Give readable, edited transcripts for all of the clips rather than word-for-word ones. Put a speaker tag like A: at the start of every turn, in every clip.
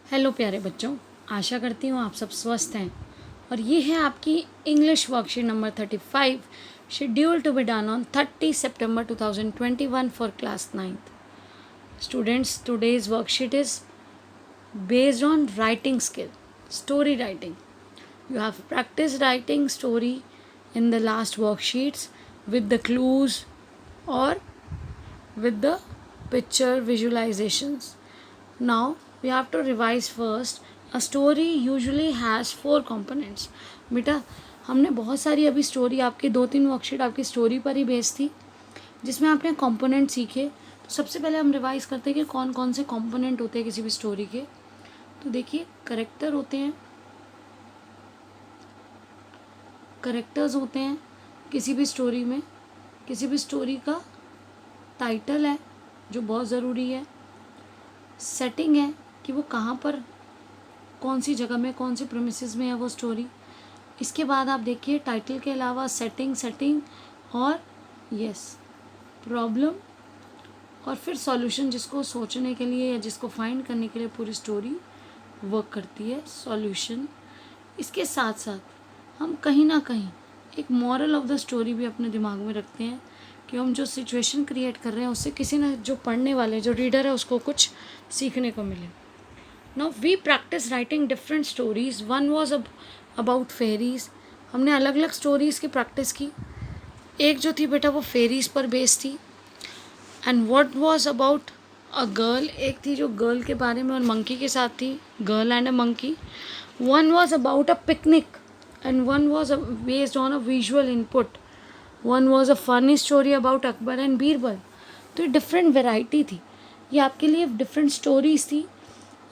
A: Hello प्यारे बच्चों, आशा करती हूँ आप सब स्वस्थ हैं। और ये है आपकी English worksheet number 35 schedule to be done on 30 September 2021 for class 9th. Students, today's worksheet is based on writing skill, story writing. You have practiced writing story in the last worksheets with the clues or with the picture visualizations. Now we have to revise first. A story usually has 4 components. बेटा हमने बहुत सारी अभी story आपकी 2-3 worksheet आपकी story पर ही base थी जिसमें आपने कंपोनेंट सीखे। तो सबसे पहले हम रिवाइज करते हैं कि कौन कौन से कंपोनेंट होते हैं किसी भी स्टोरी के। तो देखिए करेक्टर होते हैं, करेक्टर्स होते हैं किसी भी स्टोरी में। किसी भी स्टोरी का टाइटल है जो बहुत ज़रूरी है। सेटिंग है कि वो कहाँ पर, कौन सी जगह में, कौन से प्रेमिसेस में है वो स्टोरी। इसके बाद आप देखिए टाइटल के अलावा सेटिंग और प्रॉब्लम और फिर सॉल्यूशन, जिसको सोचने के लिए या जिसको फाइंड करने के लिए पूरी स्टोरी वर्क करती है, सॉल्यूशन। इसके साथ साथ हम कहीं ना कहीं एक मॉरल ऑफ द स्टोरी भी अपने दिमाग में रखते हैं कि हम जो सिचुएशन क्रिएट कर रहे हैं उससे किसी ना, जो पढ़ने वाले, जो रीडर है, उसको कुछ सीखने को मिले। Now we practice writing different stories. One was about fairies. हमने अलग अलग स्टोरीज़ की प्रैक्टिस की। एक जो थी बेटा वो फेरीज पर बेस्ड थी। And what was about a girl, एक थी जो गर्ल के बारे में और मंकी के साथ थी, girl and a monkey. One was about a picnic and one was based on a visual input. One was a funny story about Akbar and Birbal. तो ये डिफरेंट वेराइटी थी, ये आपके लिए डिफरेंट स्टोरीज थी।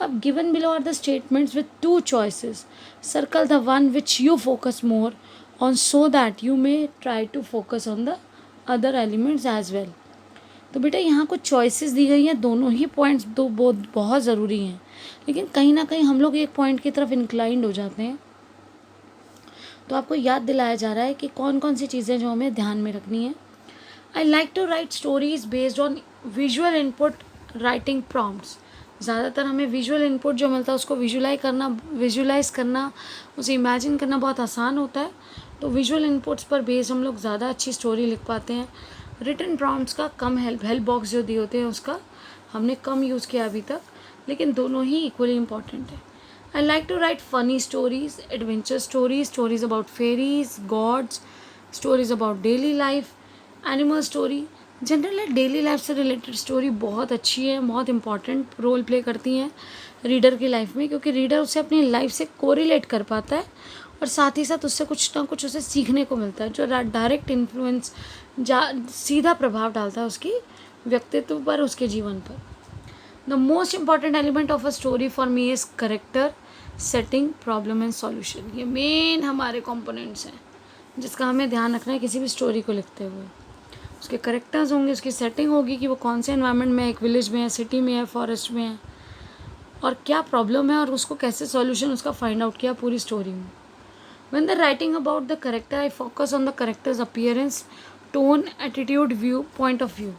A: अब given below are the statements with 2 choices. Circle the one which you focus more on so that you may try to focus on the other elements as well. तो बेटा यहाँ कुछ चॉइसेस दी गई हैं, दोनों ही points बहुत ज़रूरी हैं, लेकिन कहीं ना कहीं हम लोग एक पॉइंट की तरफ इंक्लाइंड हो जाते हैं। तो आपको याद दिलाया जा रहा है कि कौन कौन सी चीज़ें जो हमें ध्यान में रखनी है। I like to write stories based on visual input writing prompts. ज़्यादातर हमें विजुअल इनपुट जो मिलता है उसको विजुलाइज करना, उसे इमेजिन करना बहुत आसान होता है। तो विजुअल इनपुट्स पर बेस्ड हम लोग ज़्यादा अच्छी स्टोरी लिख पाते हैं। रिटन प्रॉम्प्ट्स का कम हेल्प बॉक्स जो दिए होते हैं उसका हमने कम यूज़ किया अभी तक, लेकिन दोनों ही इक्वली इम्पॉर्टेंट है। I like to write funny stories, adventure stories, stories about fairies, gods, stories about daily life, animal story. Generally daily life से रिलेटेड स्टोरी बहुत अच्छी है, बहुत इंपॉर्टेंट रोल प्ले करती हैं रीडर की लाइफ में, क्योंकि रीडर उसे अपनी लाइफ से कोरिलेट कर पाता है और साथ ही साथ उससे कुछ ना कुछ उसे सीखने को मिलता है जो डायरेक्ट इन्फ्लुएंस, सीधा प्रभाव डालता है उसकी व्यक्तित्व पर, उसके जीवन पर। The most important element of a story for me is character, setting, problem and solution. ये मेन हमारे कंपोनेंट्स हैं जिसका हमें ध्यान रखना है किसी भी स्टोरी को लिखते हुए। उसके करेक्टर्स होंगे, उसकी सेटिंग होगी कि वो कौन से एनवायरनमेंट में है, एक विलेज में है, सिटी में है, फॉरेस्ट में है, और क्या प्रॉब्लम है और उसको कैसे सॉल्यूशन उसका फाइंड आउट किया पूरी स्टोरी में। When the writing about the character I focus on the characters appearance, tone, attitude, view, point of view.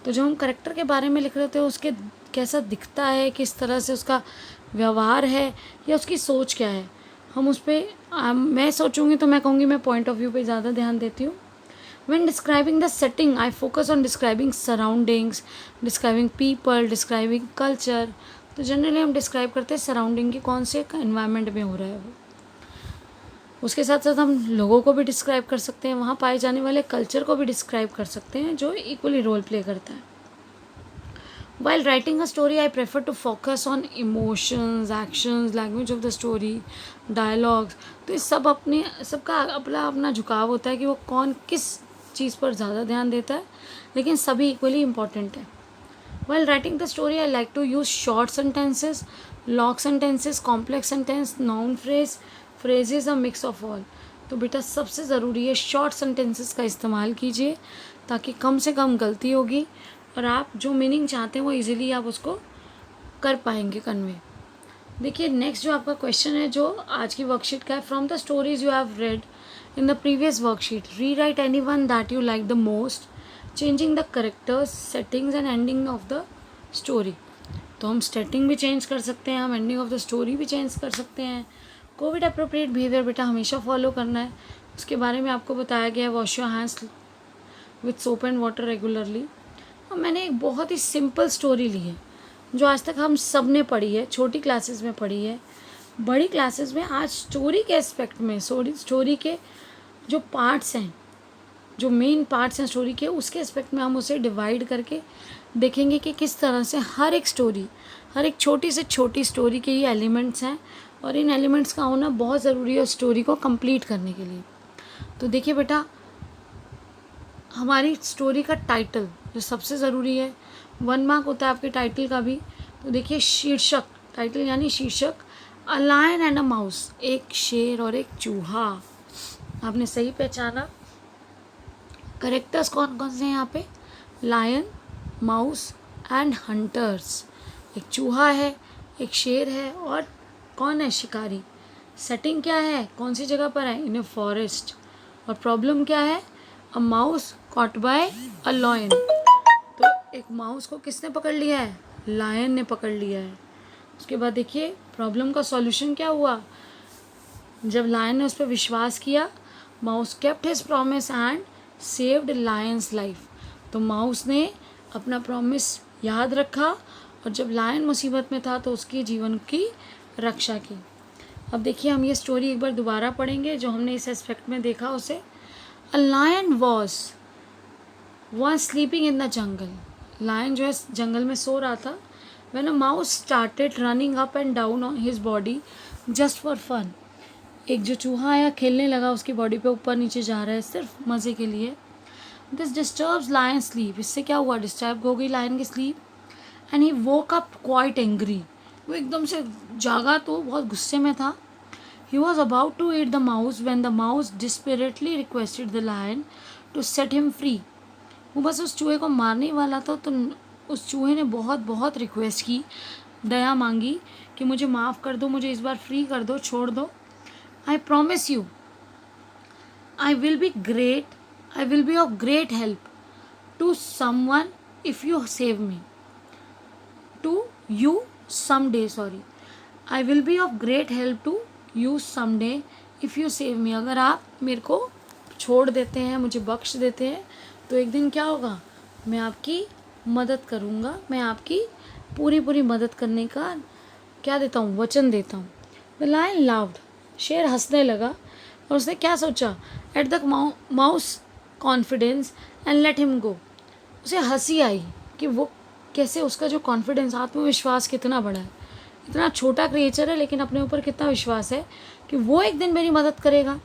A: तो जब हम करेक्टर के बारे में लिख रहे थे उसके कैसा दिखता है, किस तरह से उसका व्यवहार है या उसकी सोच क्या है, हम उस पर मैं सोचूंगी तो मैं कहूँगी मैं पॉइंट ऑफ व्यू पे ज़्यादा ध्यान देती हूँ। When describing the setting I focus on describing surroundings, describing people, describing culture. तो जनरली हम डिस्क्राइब करते हैं सराउंडिंग की, कौन से एनवायरनमेंट में हो रहा है वो। उसके साथ साथ हम लोगों को भी डिस्क्राइब कर सकते हैं, वहाँ पाए जाने वाले कल्चर को भी डिस्क्राइब कर सकते हैं जो इक्वली रोल प्ले करता है। While writing a story, I prefer to focus on emotions, actions, language of the story, dialogues. तो इस सबका अपना झुकाव होता है कि वो कौन किस चीज़ पर ज़्यादा ध्यान देता है, लेकिन सभी इक्वली इम्पॉर्टेंट है। While writing the story, I like to use short sentences, long sentences, complex sentence, noun phrase, phrases, a mix of all. तो बेटा सबसे ज़रूरी है शॉर्ट सेंटेंसेस का इस्तेमाल कीजिए ताकि कम से कम गलती होगी और आप जो मीनिंग चाहते हैं वो इजीली आप उसको कर पाएंगे कन्वे। देखिए नेक्स्ट जो आपका क्वेश्चन है जो आज की वर्कशीट का है, from the stories you have read in the previous worksheet rewrite any one that you like the most, changing the characters, settings and ending of the story. तो हम स्टेटिंग भी change कर सकते हैं, हम ending of the story भी change कर सकते हैं। कोविड अप्रोप्रिएट बिहेवियर बेटा हमेशा फॉलो करना है, उसके बारे में आपको बताया गया है। Wash your hands with soap and water regularly. और मैंने एक बहुत ही सिंपल स्टोरी ली है जो आज तक हम सब ने पढ़ी है, छोटी क्लासेस में पढ़ी है, बड़ी क्लासेस में आज स्टोरी के एस्पेक्ट में, स्टोरी के जो पार्ट्स हैं, जो मेन पार्ट्स हैं स्टोरी के, उसके एस्पेक्ट में हम उसे डिवाइड करके देखेंगे कि किस तरह से हर एक स्टोरी, हर एक छोटी से छोटी स्टोरी के ये एलिमेंट्स हैं और इन एलिमेंट्स का होना बहुत ज़रूरी है स्टोरी को कंप्लीट करने के लिए। तो देखिए बेटा, हमारी स्टोरी का टाइटल जो सबसे ज़रूरी है, 1 मार्क होता है आपके टाइटल का भी। तो देखिए शीर्षक, टाइटल यानी शीर्षक, a lion and a mouse, एक शेर और एक चूहा। आपने सही पहचाना। करेक्टर्स कौन कौन से हैं यहाँ पे? Lion, mouse and hunters. एक चूहा है, एक शेर है और कौन है? शिकारी। सेटिंग क्या है? कौन सी जगह पर है? इन ए फॉरेस्ट। और प्रॉब्लम क्या है? A mouse caught by a lion. तो एक माउस को किसने पकड़ लिया है? लायन ने पकड़ लिया है। उसके बाद देखिए प्रॉब्लम का सॉल्यूशन क्या हुआ? जब लायन ने उस पर विश्वास किया, mouse kept his promise and saved Lions life. तो माउस ने अपना प्रॉमिस याद रखा और जब लायन मुसीबत में था तो उसके जीवन की रक्षा की। अब देखिए हम ये स्टोरी एक बार दोबारा पढ़ेंगे जो हमने इस एस्पेक्ट में देखा उसे। A lion was sleeping in the jungle. Lion जो है जंगल में सो रहा था। When a mouse started running up and down on his body just for fun. एक जो चूहा आया खेलने लगा उसकी बॉडी पे, ऊपर नीचे जा रहा है सिर्फ मज़े के लिए। This disturbs lion sleep. इससे क्या हुआ? डिस्टर्ब हो गई लायन की sleep. And he woke up quite angry. वो एकदम से जागा तो बहुत गुस्से में था। He was about to eat the mouse when the mouse desperately requested the lion to set him free. वो बस उस चूहे को मारने वाला था तो उस चूहे ने बहुत बहुत रिक्वेस्ट की, दया मांगी कि मुझे माफ़ कर दो, मुझे इस बार फ्री कर दो, छोड़ दो। I promise you, I will be of great help to someone if you save me. To you someday, sorry. I will be of great help to you someday if you save me. अगर आप मेरे को छोड़ देते हैं, मुझे बख्श देते हैं, तो एक दिन क्या होगा? मैं आपकी मदद करूँगा, मैं आपकी पूरी मदद करने का क्या देता हूँ? वचन देता हूँ। The lion loud. शेर हंसने लगा और उसने क्या सोचा? At the mouse confidence and let him go. उसे हंसी आई कि वो कैसे, उसका जो कॉन्फिडेंस, आत्मविश्वास कितना बड़ा है। इतना छोटा क्रिएचर है लेकिन अपने ऊपर कितना विश्वास है कि वो एक दिन मेरी मदद करेगा।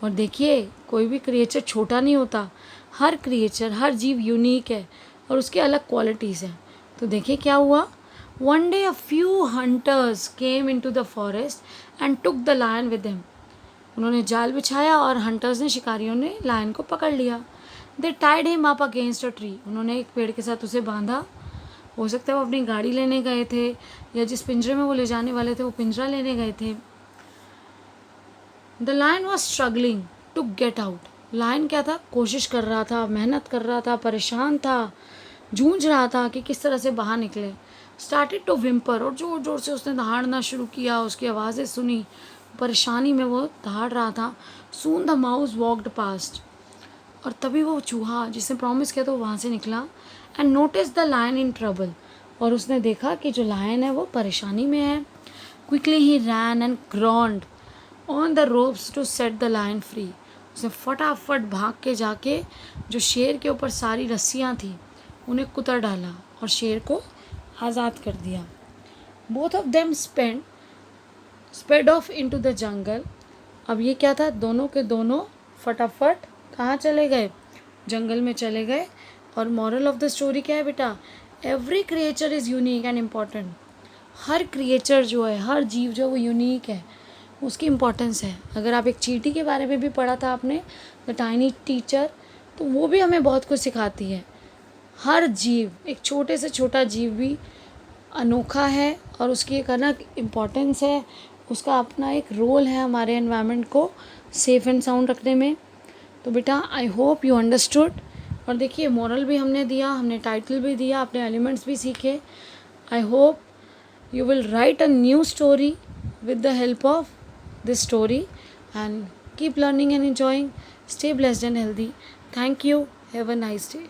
A: और देखिए कोई भी क्रिएचर छोटा नहीं होता, हर क्रिएचर, हर जीव यूनिक है और उसकी अलग क्वालिटीज़ हैं। तो देखिए क्या हुआ? One day a few hunters came into the forest and took the lion with him. उन्होंने जाल बिछाया और हंटर्स ने, शिकारियों ने लायन को पकड़ लिया। They tied him up against a tree. उन्होंने एक पेड़ के साथ उसे बांधा। हो सकता है वो अपनी गाड़ी लेने गए थे या जिस पिंजरे में वो ले जाने वाले थे वो पिंजरा लेने गए थे। The lion was struggling to get out. Lion क्या था? कोशिश कर रहा था, मेहनत कर रहा था, परेशान था, जूझ रहा था कि किस तरह से बाहर निकले। Started to whimper. और ज़ोर ज़ोर से उसने दहाड़ना शुरू किया। उसकी आवाज़ें सुनी, परेशानी में वो दहाड़ रहा था। Soon the mouse walked past. और तभी वो चूहा जिसने प्रॉमिस किया तो वहाँ से निकला। And notice the lion in trouble. और उसने देखा कि जो लायन है वो परेशानी में है। क्विकली ही ran and gnawed on the ropes to set the lion free. उसने फटाफट भाग के जाके जो शेर के ऊपर सारी रस्सियाँ थी उन्हें कुतर डाला और शेर को आज़ाद कर दिया। Both of them sped off into the jungle. अब ये क्या था? दोनों के दोनों फटाफट कहाँ चले गए? जंगल में चले गए। और मॉरल ऑफ द स्टोरी क्या है बेटा? Every creature is unique and important. Her creature जो है, हर जीव जो है वो यूनिक है, उसकी इम्पोर्टेंस है। अगर आप एक चींटी के बारे में भी पढ़ा था आपने, द टाइनी टीचर, तो वो भी हमें बहुत कुछ सिखाती है। हर जीव, एक छोटे से छोटा जीव भी अनोखा है और उसकी एक अलग इम्पोर्टेंस है, उसका अपना एक रोल है हमारे एनवायरनमेंट को सेफ एंड साउंड रखने में। तो बेटा आई होप यू अंडरस्टूड। और देखिए मॉरल भी हमने दिया, हमने टाइटल भी दिया, अपने एलिमेंट्स भी सीखे। I hope You will write a new story with the help of this story, and keep learning and enjoying. Stay blessed and healthy. Thank you. Have a nice day.